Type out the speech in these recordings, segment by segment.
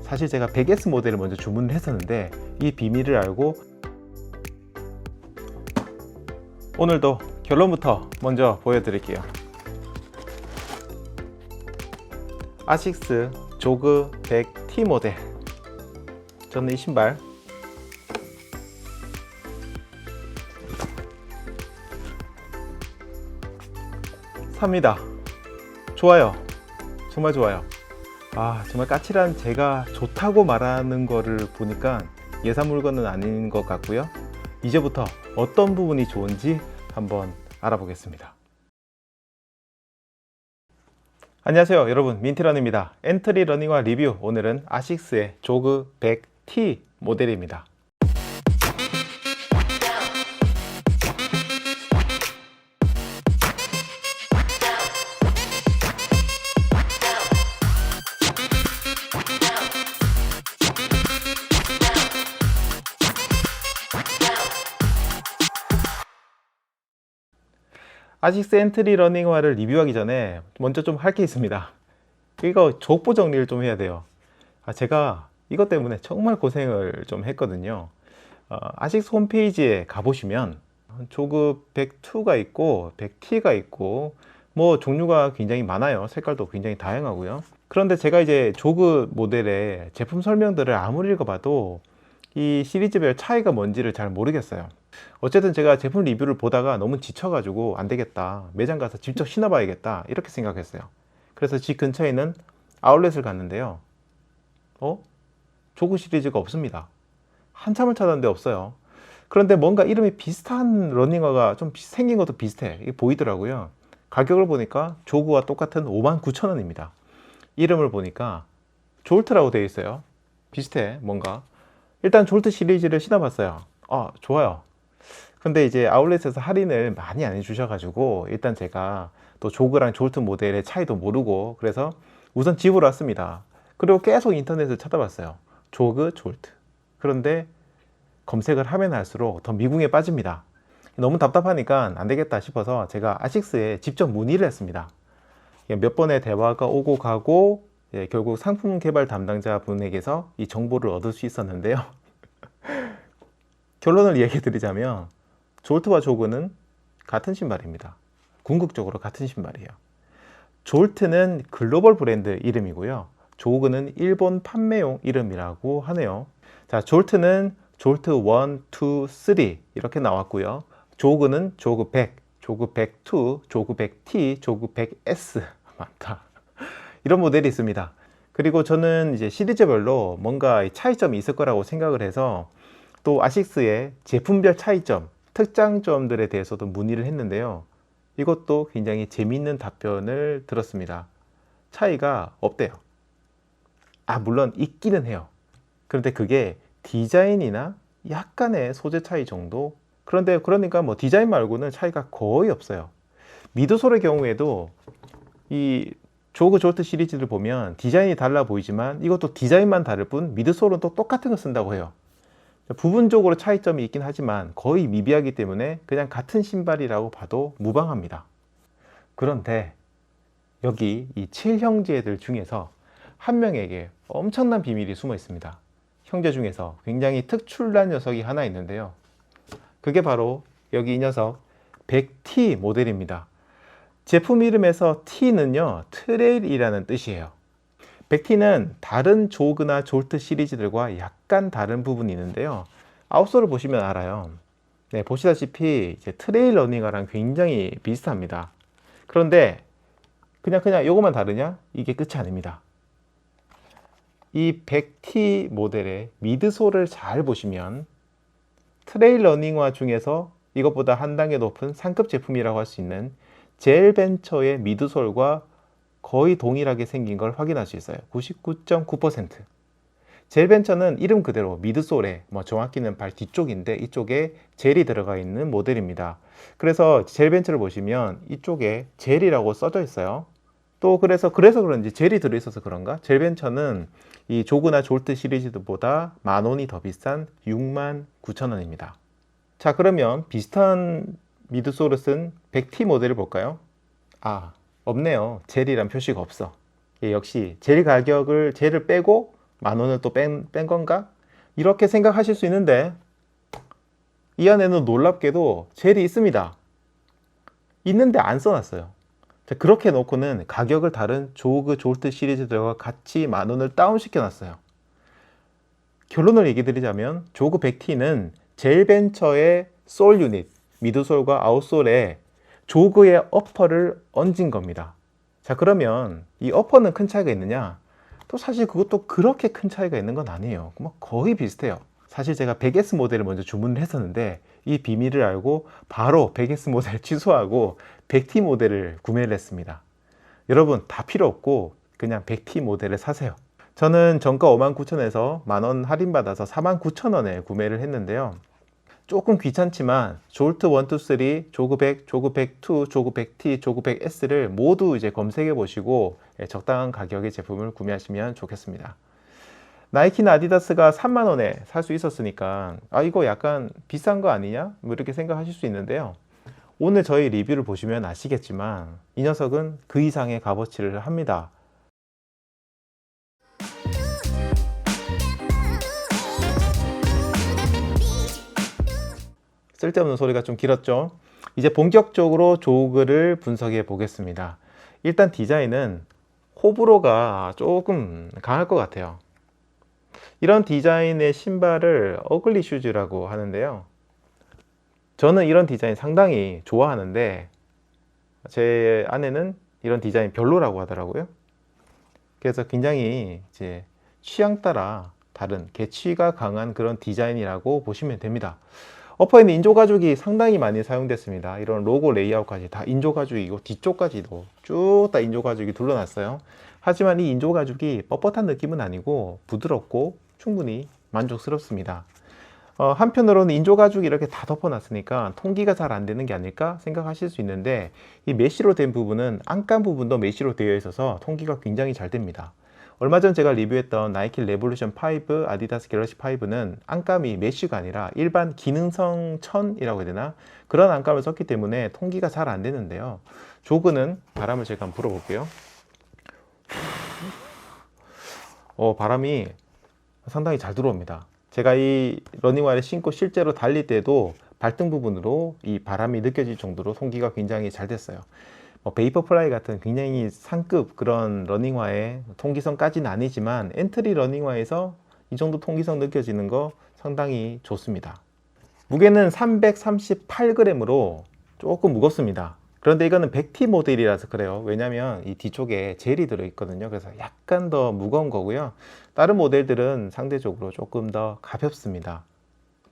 사실 제가 100S 모델을 먼저 주문을 했었는데 이 비밀을 알고 오늘도 결론부터 먼저 보여드릴게요. 아식스 조그 100T 모델, 저는 이 신발 삽니다. 좋아요. 정말 좋아요. 정말 까칠한 제가 좋다고 말하는 거를 보니까 예산 물건은 아닌 것 같고요. 이제부터 어떤 부분이 좋은지 한번 알아보겠습니다. 안녕하세요 여러분, 민트런입니다. 엔트리 러닝화 리뷰, 오늘은 아식스의 조그 100T 모델입니다. 아식스 엔트리 러닝화를 리뷰하기 전에 먼저 좀 할 게 있습니다. 이거 족보 정리를 좀 해야 돼요. 제가 이것 때문에 정말 고생을 좀 했거든요. 아식스 홈페이지에 가보시면 조그 102가 있고 100T가 있고 뭐 종류가 굉장히 많아요. 색깔도 굉장히 다양하고요. 그런데 제가 이제 조그 모델의 제품 설명들을 아무리 읽어봐도 이 시리즈별 차이가 뭔지를 잘 모르겠어요. 어쨌든 제가 제품 리뷰를 보다가 너무 지쳐가지고 안 되겠다, 매장 가서 직접 신어봐야겠다 이렇게 생각했어요. 그래서 집 근처에 있는 아울렛을 갔는데요. 조그 시리즈가 없습니다. 한참을 찾았는데 없어요. 그런데 뭔가 이름이 비슷한 러닝화가 좀 생긴 것도 비슷해, 이게 보이더라고요. 가격을 보니까 조그와 똑같은 59,000원입니다. 이름을 보니까 졸트라고 되어 있어요. 비슷해 뭔가. 일단 졸트 시리즈를 신어봤어요. 좋아요. 근데 이제 아울렛에서 할인을 많이 안 해주셔가지고 일단 제가 또 조그랑 졸트 모델의 차이도 모르고, 그래서 우선 집으로 왔습니다. 그리고 계속 인터넷을 찾아봤어요. 조그, 졸트. 그런데 검색을 하면 할수록 더 미궁에 빠집니다. 너무 답답하니까 안 되겠다 싶어서 제가 아식스에 직접 문의를 했습니다. 몇 번의 대화가 오고 가고 결국 상품 개발 담당자 분에게서 이 정보를 얻을 수 있었는데요. 결론을 얘기해 드리자면 졸트와 조그는 같은 신발입니다. 궁극적으로 같은 신발이에요. 졸트는 글로벌 브랜드 이름이고요. 조그는 일본 판매용 이름이라고 하네요. 자, 졸트는 졸트 1, 2, 3 이렇게 나왔고요. 조그는 조그 100, 조그 102, 조그 100T, 조그 100S 많다. 이런 모델이 있습니다. 그리고 저는 이제 시리즈별로 뭔가 차이점이 있을 거라고 생각을 해서 또 아식스의 제품별 차이점, 특장점들에 대해서도 문의를 했는데요. 이것도 굉장히 재미있는 답변을 들었습니다. 차이가 없대요. 물론 있기는 해요. 그런데 그게 디자인이나 약간의 소재 차이 정도? 그러니까 뭐 디자인 말고는 차이가 거의 없어요. 미드솔의 경우에도 이 조그 졸트 시리즈를 보면 디자인이 달라 보이지만 이것도 디자인만 다를 뿐 미드솔은 또 똑같은 거 쓴다고 해요. 부분적으로 차이점이 있긴 하지만 거의 미비하기 때문에 그냥 같은 신발이라고 봐도 무방합니다. 그런데 여기 이 7형제들 중에서 한 명에게 엄청난 비밀이 숨어 있습니다. 형제 중에서 굉장히 특출난 녀석이 하나 있는데요. 그게 바로 여기 이 녀석 100T 모델입니다. 제품 이름에서 T는요, 트레일이라는 뜻이에요. 100T는 다른 조그나 졸트 시리즈들과 약간 다른 부분이 있는데요. 아웃솔을 보시면 알아요. 네, 보시다시피 이제 트레일 러닝화랑 굉장히 비슷합니다. 그런데 그냥 이것만 다르냐? 이게 끝이 아닙니다. 이 100T 모델의 미드솔을 잘 보시면 트레일 러닝화 중에서 이것보다 한 단계 높은 상급 제품이라고 할 수 있는 젤벤처의 미드솔과 거의 동일하게 생긴 걸 확인할 수 있어요. 99.9%. 젤벤처는 이름 그대로 미드솔에, 정확히는 발 뒤쪽인데 이쪽에 젤이 들어가 있는 모델입니다. 그래서 젤벤처를 보시면 이쪽에 젤이라고 써져 있어요. 또 그래서 그런지 젤이 들어있어서 그런가? 젤벤처는 이 조그나 졸트 시리즈보다 10,000원이 더 비싼 69,000원입니다. 자, 그러면 비슷한 미드솔을 쓴 100T 모델을 볼까요? 없네요. 젤이란 표시가 없어. 역시 젤을 빼고 10,000원을 또 뺀 건가? 이렇게 생각하실 수 있는데 이 안에는 놀랍게도 젤이 있습니다. 있는데 안 써놨어요. 그렇게 놓고는 가격을 다른 조그 졸트 시리즈들과 같이 10,000원을 다운시켜 놨어요. 결론을 얘기 드리자면 조그 100T는 젤벤처의 솔 유닛, 미드솔과 아웃솔에 조그의 어퍼를 얹은 겁니다. 자, 그러면 이 어퍼는 큰 차이가 있느냐? 또 사실 그것도 그렇게 큰 차이가 있는 건 아니에요. 뭐 거의 비슷해요. 사실 제가 100S 모델을 먼저 주문을 했었는데 이 비밀을 알고 바로 100S 모델 취소하고 100T 모델을 구매를 했습니다. 여러분 다 필요 없고 그냥 100T 모델을 사세요. 저는 정가 59,000원에서 10,000원 할인받아서 49,000원에 구매를 했는데요. 조금 귀찮지만 졸트 1, 2, 3, 조그 100, 조그 102, 조그 100T, 조그 100S를 모두 이제 검색해 보시고 적당한 가격의 제품을 구매하시면 좋겠습니다. 나이키나 아디다스가 30,000원에 살 수 있었으니까 아 이거 약간 비싼 거 아니냐? 뭐 이렇게 생각하실 수 있는데요. 오늘 저희 리뷰를 보시면 아시겠지만 이 녀석은 그 이상의 값어치를 합니다. 쓸데없는 소리가 좀 길었죠. 이제 본격적으로 조그를 분석해 보겠습니다. 일단 디자인은 호불호가 조금 강할 것 같아요. 이런 디자인의 신발을 어글리 슈즈라고 하는데요. 저는 이런 디자인 상당히 좋아하는데 제 아내는 이런 디자인 별로라고 하더라고요. 그래서 굉장히 이제 취향 따라 다른 개취가 강한 그런 디자인이라고 보시면 됩니다. 어퍼에는 인조 가죽이 상당히 많이 사용됐습니다. 이런 로고 레이아웃까지 다 인조 가죽이고 뒤쪽까지도 쭉 다 인조 가죽이 둘러놨어요. 하지만 이 인조 가죽이 뻣뻣한 느낌은 아니고 부드럽고 충분히 만족스럽습니다. 한편으로는 인조 가죽이 이렇게 다 덮어놨으니까 통기가 잘 안 되는 게 아닐까 생각하실 수 있는데 이 메쉬로 된 부분은 안감 부분도 메쉬로 되어 있어서 통기가 굉장히 잘 됩니다. 얼마 전 제가 리뷰했던 나이키 레볼루션 5, 아디다스 갤럭시 5는 안감이 메쉬가 아니라 일반 기능성 천이라고 해야 되나? 그런 안감을 썼기 때문에 통기가 잘 안 되는데요. 조그는 바람을 제가 한번 불어볼게요. 바람이 상당히 잘 들어옵니다. 제가 이 러닝화를 신고 실제로 달릴 때도 발등 부분으로 이 바람이 느껴질 정도로 통기가 굉장히 잘 됐어요. 베이퍼플라이 같은 굉장히 상급 그런 러닝화의 통기성까지는 아니지만 엔트리 러닝화에서 이 정도 통기성 느껴지는 거 상당히 좋습니다. 무게는 338g으로 조금 무겁습니다. 그런데 이거는 100T 모델이라서 그래요. 왜냐면 이 뒤쪽에 젤이 들어있거든요. 그래서 약간 더 무거운 거고요. 다른 모델들은 상대적으로 조금 더 가볍습니다.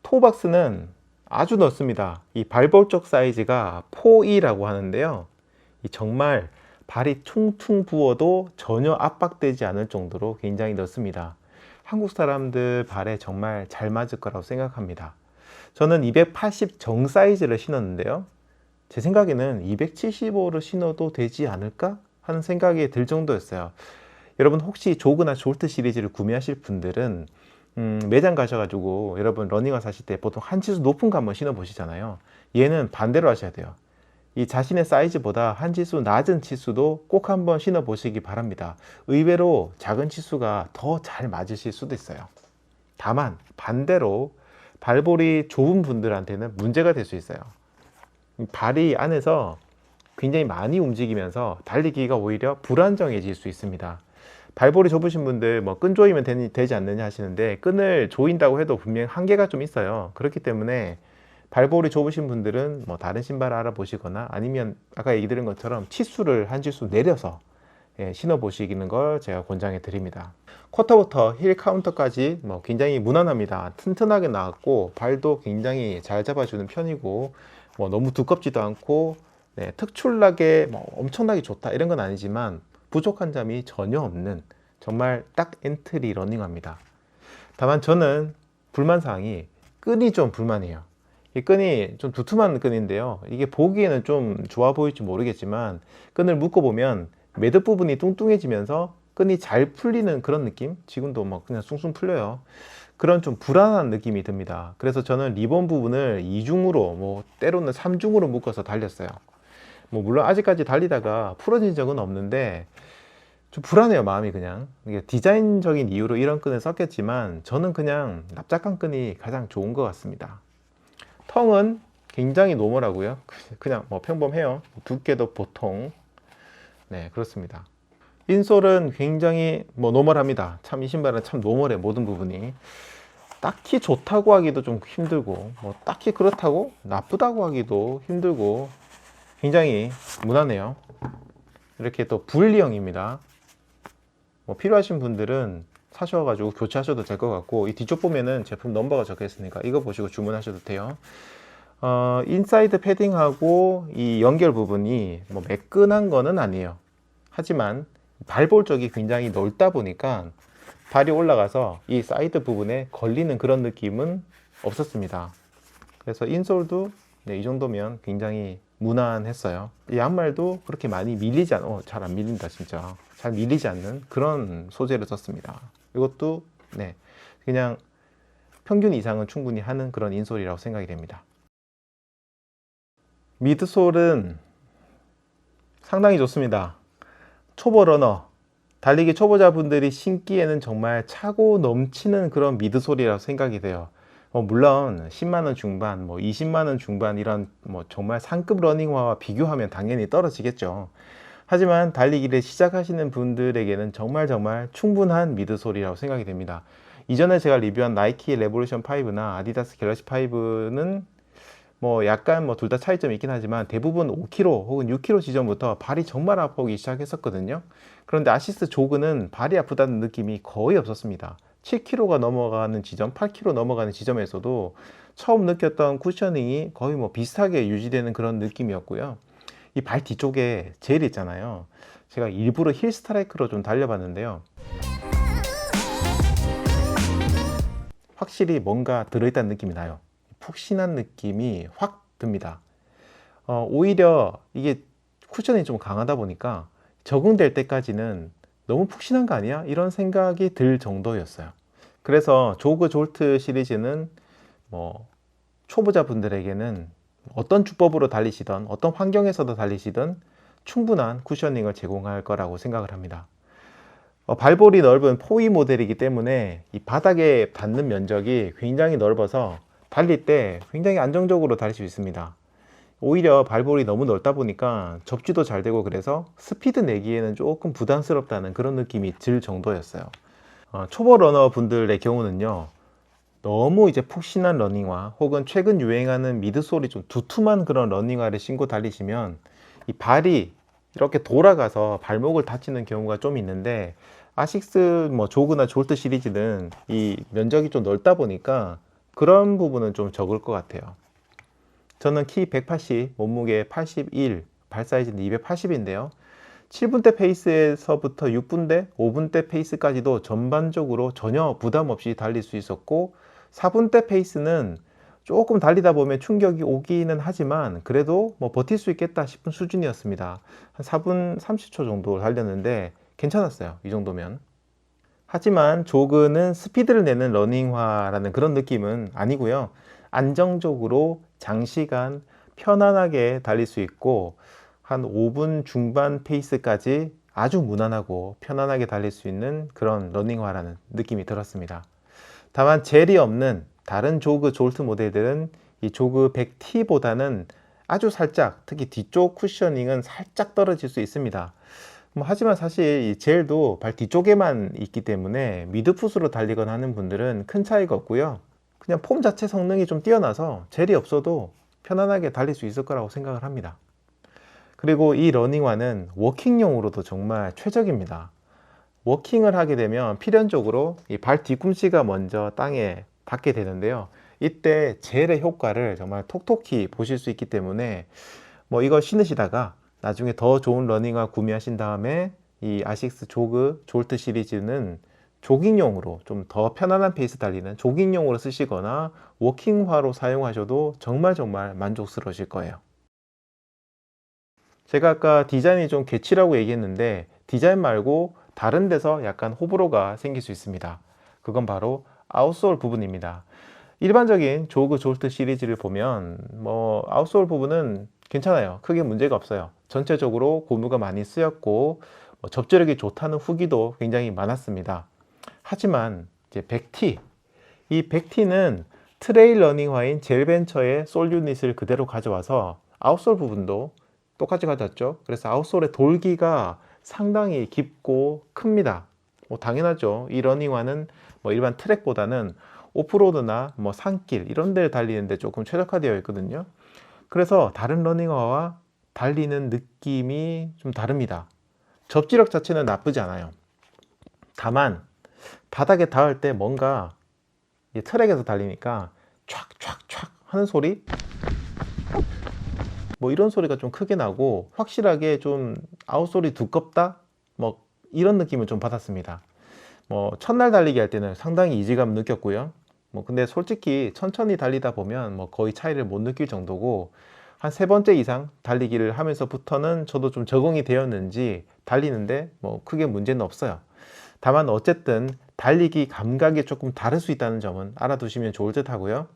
토박스는 아주 넓습니다. 이 발볼적 사이즈가 4E라고 하는데요. 정말 발이 퉁퉁 부어도 전혀 압박되지 않을 정도로 굉장히 넓습니다. 한국 사람들 발에 정말 잘 맞을 거라고 생각합니다. 저는 280 정 사이즈를 신었는데요. 제 생각에는 275를 신어도 되지 않을까 하는 생각이 들 정도였어요. 여러분 혹시 조그나 졸트 시리즈를 구매하실 분들은 매장 가셔가지고 여러분 러닝화 사실 때 보통 한 치수 높은 거 한번 신어 보시잖아요. 얘는 반대로 하셔야 돼요. 이 자신의 사이즈보다 한 치수 낮은 치수도 꼭 한번 신어 보시기 바랍니다. 의외로 작은 치수가 더 잘 맞으실 수도 있어요. 다만 반대로 발볼이 좁은 분들한테는 문제가 될 수 있어요. 발이 안에서 굉장히 많이 움직이면서 달리기가 오히려 불안정해질 수 있습니다. 발볼이 좁으신 분들 뭐 끈 조이면 되지 않느냐 하시는데 끈을 조인다고 해도 분명 한계가 좀 있어요. 그렇기 때문에 발볼이 좁으신 분들은 뭐 다른 신발을 알아보시거나 아니면 아까 얘기 드린 것처럼 치수를 한 치수 내려서 신어 보시는 걸 제가 권장해 드립니다. 쿼터부터 힐 카운터까지 뭐 굉장히 무난합니다. 튼튼하게 나왔고 발도 굉장히 잘 잡아주는 편이고 뭐 너무 두껍지도 않고 특출나게 뭐 엄청나게 좋다 이런 건 아니지만 부족한 점이 전혀 없는 정말 딱 엔트리 러닝화입니다. 다만 저는 불만사항이 끈이 좀 불만이에요. 이 끈이 좀 두툼한 끈인데요. 이게 보기에는 좀 좋아 보일지 모르겠지만 끈을 묶어보면 매듭 부분이 뚱뚱해지면서 끈이 잘 풀리는 그런 느낌? 지금도 뭐 그냥 숭숭 풀려요. 그런 좀 불안한 느낌이 듭니다. 그래서 저는 리본 부분을 2중으로 뭐 때로는 3중으로 묶어서 달렸어요. 뭐 물론 아직까지 달리다가 풀어진 적은 없는데 좀 불안해요, 마음이. 그냥 이게 디자인적인 이유로 이런 끈을 썼겠지만 저는 그냥 납작한 끈이 가장 좋은 것 같습니다. 텅은 굉장히 노멀하고요. 그냥 뭐 평범해요. 두께도 보통. 네, 그렇습니다. 인솔은 굉장히 뭐 노멀합니다. 참 이 신발은 참 노멀해, 모든 부분이. 딱히 좋다고 하기도 좀 힘들고, 뭐 딱히 그렇다고 나쁘다고 하기도 힘들고, 굉장히 무난해요. 이렇게 또 분리형입니다. 뭐 필요하신 분들은 사셔가지고 교체하셔도 될 것 같고, 이 뒤쪽 보면은 제품 넘버가 적혀 있으니까 이거 보시고 주문하셔도 돼요. 인사이드 패딩하고 이 연결 부분이 뭐 매끈한 거는 아니에요. 하지만 발볼 쪽이 굉장히 넓다 보니까 발이 올라가서 이 사이드 부분에 걸리는 그런 느낌은 없었습니다. 그래서 인솔도 네, 이 정도면 굉장히 무난했어요. 이 양말도 그렇게 많이 밀리지 않아, 잘 안 밀린다 진짜. 잘 밀리지 않는 그런 소재를 썼습니다. 이것도 네, 그냥 평균 이상은 충분히 하는 그런 인솔이라고 생각이 됩니다. 미드솔은 상당히 좋습니다. 초보 러너, 달리기 초보자분들이 신기에는 정말 차고 넘치는 그런 미드솔이라고 생각이 돼요. 물론 10만원 중반, 뭐 20만원 중반 이런 뭐 정말 상급 러닝화와 비교하면 당연히 떨어지겠죠. 하지만 달리기를 시작하시는 분들에게는 정말 충분한 미드솔이라고 생각이 됩니다. 이전에 제가 리뷰한 나이키 레볼루션 5나 아디다스 갤럭시 5는 뭐 약간 뭐 둘 다 차이점이 있긴 하지만 대부분 5km 혹은 6km 지점부터 발이 정말 아프기 시작했었거든요. 그런데 아시스 조그는 발이 아프다는 느낌이 거의 없었습니다. 7km가 넘어가는 지점, 8km 넘어가는 지점에서도 처음 느꼈던 쿠셔닝이 거의 뭐 비슷하게 유지되는 그런 느낌이었고요. 이 발 뒤쪽에 젤 있잖아요. 제가 일부러 힐 스트라이크로 좀 달려봤는데요. 확실히 뭔가 들어있다는 느낌이 나요. 푹신한 느낌이 확 듭니다. 오히려 이게 쿠션이 좀 강하다 보니까 적응될 때까지는 너무 푹신한 거 아니야? 이런 생각이 들 정도였어요. 그래서 조그 졸트 시리즈는 뭐 초보자분들에게는 어떤 주법으로 달리시던 어떤 환경에서도 달리시던 충분한 쿠셔닝을 제공할 거라고 생각을 합니다. 발볼이 넓은 포위 모델이기 때문에 이 바닥에 닿는 면적이 굉장히 넓어서 달릴 때 굉장히 안정적으로 달릴 수 있습니다. 오히려 발볼이 너무 넓다 보니까 접지도 잘 되고 그래서 스피드 내기에는 조금 부담스럽다는 그런 느낌이 들 정도였어요. 초보 러너 분들의 경우는요, 너무 이제 푹신한 러닝화 혹은 최근 유행하는 미드솔이 좀 두툼한 그런 러닝화를 신고 달리시면 이 발이 이렇게 돌아가서 발목을 다치는 경우가 좀 있는데, 아식스 뭐 조그나 졸트 시리즈는 이 면적이 좀 넓다 보니까 그런 부분은 좀 적을 것 같아요. 저는 키 180, 몸무게 81, 발 사이즈는 280인데요. 7분대 페이스에서부터 6분대, 5분대 페이스까지도 전반적으로 전혀 부담 없이 달릴 수 있었고, 4분대 페이스는 조금 달리다 보면 충격이 오기는 하지만 그래도 뭐 버틸 수 있겠다 싶은 수준이었습니다. 한 4분 30초 정도 달렸는데 괜찮았어요, 이 정도면. 하지만 조그는 스피드를 내는 러닝화라는 그런 느낌은 아니고요. 안정적으로 장시간 편안하게 달릴 수 있고 한 5분 중반 페이스까지 아주 무난하고 편안하게 달릴 수 있는 그런 러닝화라는 느낌이 들었습니다. 다만 젤이 없는 다른 조그 졸트 모델들은 이 조그 100T보다는 아주 살짝, 특히 뒤쪽 쿠셔닝은 살짝 떨어질 수 있습니다. 하지만 사실 이 젤도 발 뒤쪽에만 있기 때문에 미드풋으로 달리거나 하는 분들은 큰 차이가 없고요. 그냥 폼 자체 성능이 좀 뛰어나서 젤이 없어도 편안하게 달릴 수 있을 거라고 생각을 합니다. 그리고 이 러닝화는 워킹용으로도 정말 최적입니다. 워킹을 하게 되면 필연적으로 이 발 뒤꿈치가 먼저 땅에 닿게 되는데요. 이때 젤의 효과를 정말 톡톡히 보실 수 있기 때문에 뭐 이거 신으시다가 나중에 더 좋은 러닝화 구매하신 다음에 이 아식스 조그 졸트 시리즈는 조깅용으로 좀 더 편안한 페이스 달리는 조깅용으로 쓰시거나 워킹화로 사용하셔도 정말 만족스러우실 거예요. 제가 아까 디자인이 좀 개치라고 얘기했는데 디자인 말고 다른 데서 약간 호불호가 생길 수 있습니다. 그건 바로 아웃솔 부분입니다. 일반적인 조그 졸트 시리즈를 보면 뭐 아웃솔 부분은 괜찮아요. 크게 문제가 없어요. 전체적으로 고무가 많이 쓰였고 접지력이 좋다는 후기도 굉장히 많았습니다. 하지만 이제 100T, 이 100T는 트레일 러닝화인 젤벤처의 솔 유닛을 그대로 가져와서 아웃솔 부분도 똑같이 가져왔죠. 그래서 아웃솔의 돌기가 상당히 깊고 큽니다. 당연하죠. 이 러닝화는 일반 트랙보다는 오프로드나 산길 이런 데를 달리는데 조금 최적화되어 있거든요. 그래서 다른 러닝화와 달리는 느낌이 좀 다릅니다. 접지력 자체는 나쁘지 않아요. 다만 바닥에 닿을 때 뭔가 트랙에서 달리니까 촥촥촥 하는 소리, 이런 소리가 좀 크게 나고 확실하게 좀 아웃솔이 두껍다 이런 느낌을 좀 받았습니다. 첫날 달리기 할 때는 상당히 이질감 느꼈고요. 근데 솔직히 천천히 달리다 보면 거의 차이를 못 느낄 정도고, 한 3번째 이상 달리기를 하면서부터는 저도 좀 적응이 되었는지 달리는데 크게 문제는 없어요. 다만 어쨌든 달리기 감각이 조금 다를 수 있다는 점은 알아두시면 좋을 듯 하고요.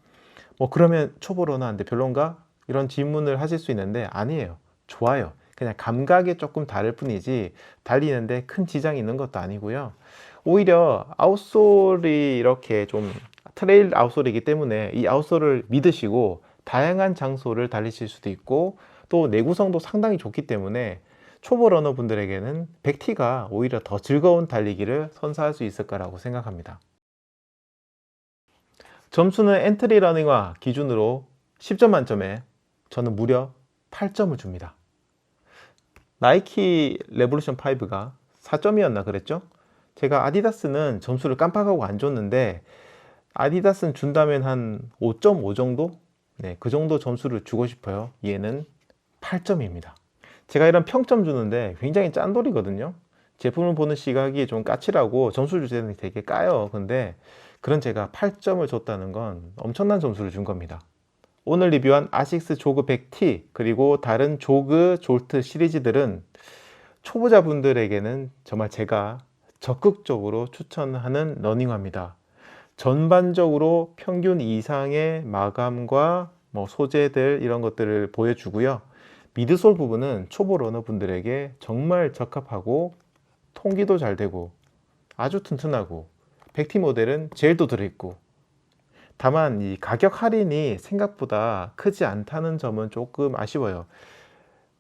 그러면 초보 러너한테 별론가? 이런 질문을 하실 수 있는데 아니에요. 좋아요. 그냥 감각이 조금 다를 뿐이지 달리는데 큰 지장이 있는 것도 아니고요. 오히려 아웃솔이 이렇게 좀 트레일 아웃솔이기 때문에 이 아웃솔을 믿으시고 다양한 장소를 달리실 수도 있고, 또 내구성도 상당히 좋기 때문에 초보 러너 분들에게는 100T가 오히려 더 즐거운 달리기를 선사할 수 있을 거라고 생각합니다. 점수는 엔트리 러닝화 기준으로 10점 만점에 저는 무려 8점을 줍니다. 나이키 레볼루션 5가 4점이었나 그랬죠? 제가 아디다스는 점수를 깜빡하고 안 줬는데 아디다스는 준다면 한 5.5 정도? 네, 그 정도 점수를 주고 싶어요. 얘는 8점입니다. 제가 이런 평점 주는데 굉장히 짠돌이거든요. 제품을 보는 시각이 좀 까칠하고 점수 줄 때는 되게 까요. 근데 그런 제가 8점을 줬다는 건 엄청난 점수를 준 겁니다. 오늘 리뷰한 아식스 조그 100T 그리고 다른 조그 졸트 시리즈들은 초보자분들에게는 정말 제가 적극적으로 추천하는 러닝화입니다. 전반적으로 평균 이상의 마감과 소재들 이런 것들을 보여주고요. 미드솔 부분은 초보 러너 분들에게 정말 적합하고 통기도 잘 되고 아주 튼튼하고 100T 모델은 젤도 들어있고, 다만 이 가격 할인이 생각보다 크지 않다는 점은 조금 아쉬워요.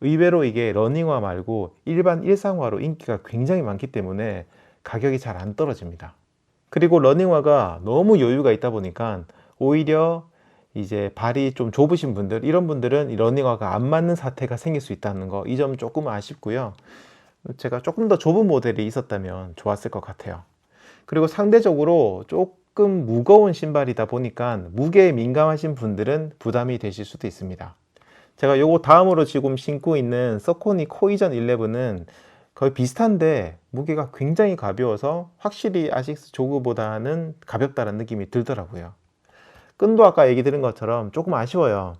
의외로 이게 러닝화 말고 일반 일상화로 인기가 굉장히 많기 때문에 가격이 잘 안 떨어집니다. 그리고 러닝화가 너무 여유가 있다 보니까 오히려 이제 발이 좀 좁으신 분들, 이런 분들은 이 러닝화가 안 맞는 사태가 생길 수 있다는 거, 이 점 조금 아쉽고요. 제가 조금 더 좁은 모델이 있었다면 좋았을 것 같아요. 그리고 상대적으로 조금 무거운 신발이다 보니까 무게에 민감하신 분들은 부담이 되실 수도 있습니다. 제가 요거 다음으로 지금 신고 있는 서코니 코이전 11은 거의 비슷한데 무게가 굉장히 가벼워서 확실히 아식스 조그보다는 가볍다는 느낌이 들더라고요. 끈도 아까 얘기 드린 것처럼 조금 아쉬워요.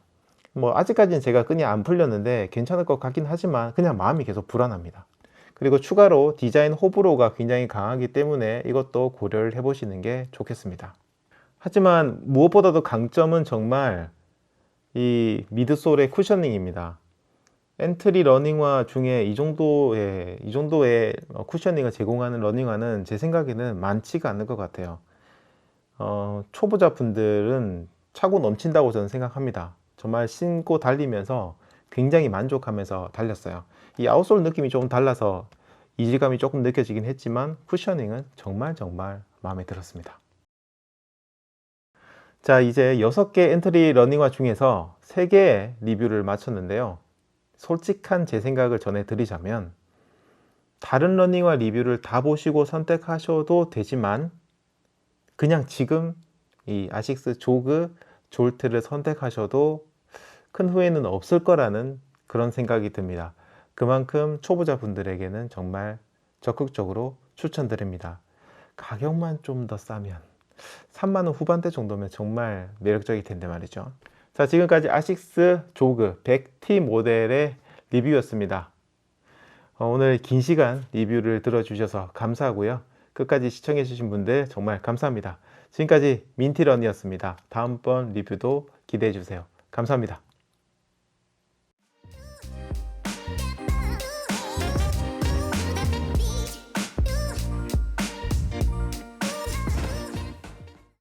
아직까지는 제가 끈이 안 풀렸는데 괜찮을 것 같긴 하지만 그냥 마음이 계속 불안합니다. 그리고 추가로 디자인 호불호가 굉장히 강하기 때문에 이것도 고려를 해보시는 게 좋겠습니다. 하지만 무엇보다도 강점은 정말 이 미드솔의 쿠셔닝입니다. 엔트리 러닝화 중에 이 정도의 쿠셔닝을 제공하는 러닝화는 제 생각에는 많지가 않을 것 같아요. 초보자 분들은 차고 넘친다고 저는 생각합니다. 정말 신고 달리면서 굉장히 만족하면서 달렸어요. 이 아웃솔 느낌이 조금 달라서 이질감이 조금 느껴지긴 했지만 쿠셔닝은 정말 마음에 들었습니다. 자, 이제 6개 엔트리 러닝화 중에서 3개의 리뷰를 마쳤는데요. 솔직한 제 생각을 전해드리자면 다른 러닝화 리뷰를 다 보시고 선택하셔도 되지만 그냥 지금 이 아식스 조그 졸트를 선택하셔도 큰 후회는 없을 거라는 그런 생각이 듭니다. 그만큼 초보자분들에게는 정말 적극적으로 추천드립니다. 가격만 좀 더 싸면 3만원 후반대 정도면 정말 매력적일 텐데 말이죠. 자, 지금까지 아식스 조그 100T 모델의 리뷰였습니다. 오늘 긴 시간 리뷰를 들어주셔서 감사하고요. 끝까지 시청해 주신 분들 정말 감사합니다. 지금까지 민티런이었습니다. 다음번 리뷰도 기대해 주세요. 감사합니다.